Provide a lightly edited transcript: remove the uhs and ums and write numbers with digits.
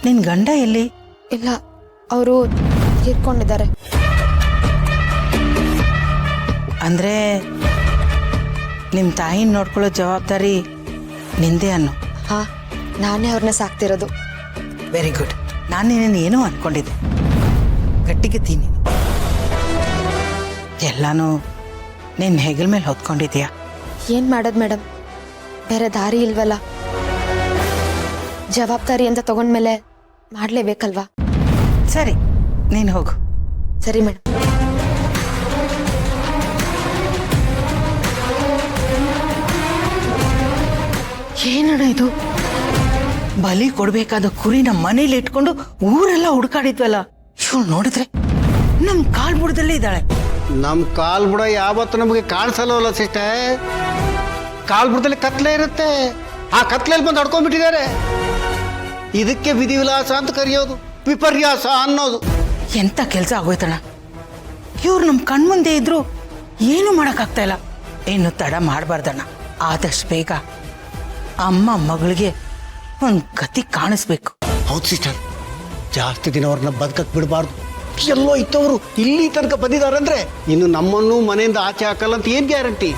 ನಿನ್ ಗಂಡ ಎಲ್ಲಿ? ಇಲ್ಲ, ಅವರು ತೀರ್ಕೊಂಡಿದ್ದಾರೆ. ಅಂದ್ರೆ ನಿಮ್ ತಾಯಿನ ನೋಡ್ಕೊಳ್ಳೋ ಜವಾಬ್ದಾರಿ ನಿಂದೆ ಅನ್ನು. ಹಾ, ನಾನೇ ಅವ್ರನ್ನ ಸಾಕ್ತಿರೋದು. Very good. ನಾನು ನಿನ್ನ ಏನೋ ಅನ್ಕೊಂಡಿದ್ದೆ. ಗಟ್ಟಿಗೆತ್ತೀನಿ. ಎಲ್ಲಾನು ನಿನ್ನ ಹೆಗಲ ಮೇಲೆ ಹೊತ್ಕೊಂಡಿದ್ಯಾ. ಏನ್ ಮಾಡೋದು ಮೇಡಮ್, ಬೇರೆ ದಾರಿ ಇಲ್ವಲ್ಲ. ಜವಾಬ್ದಾರಿ ಅಂತ ತಗೊಂಡ್ಮೇಲೆ ಮಾಡ್ಲೇಬೇಕಲ್ವಾ. ಸರಿ, ನೀನು ಹೋಗು. ಸರಿ ಮೇಡಮ್. ಏನಣ್ಣ ಇದು? ಬಲಿ ಕೊಡ್ಬೇಕಾದ ಕುರಿ ನಮ್ಮ ಮನೇಲಿ ಇಟ್ಕೊಂಡು ಊರೆಲ್ಲ ಹುಡುಕಾಡಿದ್ವಲ್ಲ, ಇವಳು ನೋಡಿದ್ರೆ ನಮ್ ಕಾಲ್ ಬುಡದಲ್ಲೇ ಇದ್ದಾಳೆ. ನಮ್ ಕಾಲ್ ಬುಡ ಯಾವತ್ತು ನಮಗೆ ಕಾಣಿಸಲ್ಲವಲ್ಲ ಸಿಸ್ಟರ್. ಕಾಲ್ ಬುಡದಲ್ಲಿ ಕತ್ಲೆ ಇರುತ್ತೆ, ಆ ಕತ್ಲೆಯಲ್ಲಿ ಬಂದು ಹಡ್ಕೊಂಡ್ಬಿಟ್ಟಿದ್ದಾರೆ. ಇದಕ್ಕೆ ವಿಧಿವಿಲಾಸ ಅಂತ ಕರೆಯೋದು, ವಿಪರ್ಯಾಸ ಅನ್ನೋದು. ಎಂತ ಕೆಲಸ ಆಗೋಯ್ತಣ್ಣ. ಇವ್ರು ನಮ್ ಕಣ್ಮುಂದೆ ಇದ್ರು ಏನು ಮಾಡಕ್ಕಾಗ್ತಾ ಇಲ್ಲ. ಇನ್ನು ತಡ ಮಾಡಬಾರ್ದಣ್ಣ. ಆದಷ್ಟು ಬೇಗ ಅಮ್ಮ ಮಗಳಿಗೆ ಒಂದು ಗತಿ ಕಾಣಿಸ್ಬೇಕು. ಹೌದು ಸಿಸ್ಟರ್, ಜಾಸ್ತಿ ದಿನ ಅವ್ರನ್ನ ಬದುಕಕ್ ಬಿಡಬಾರ್ದು. ಎಲ್ಲೋ ಇತ್ತವರು ಇಲ್ಲಿ ತನಕ ಬಂದಿದಾರಂದ್ರೆ ಇನ್ನು ನಮ್ಮನ್ನು ಮನೆಯಿಂದ ಆಚೆ ಹಾಕಲ್ಲ ಅಂತ ಏನ್ ಗ್ಯಾರಂಟಿ?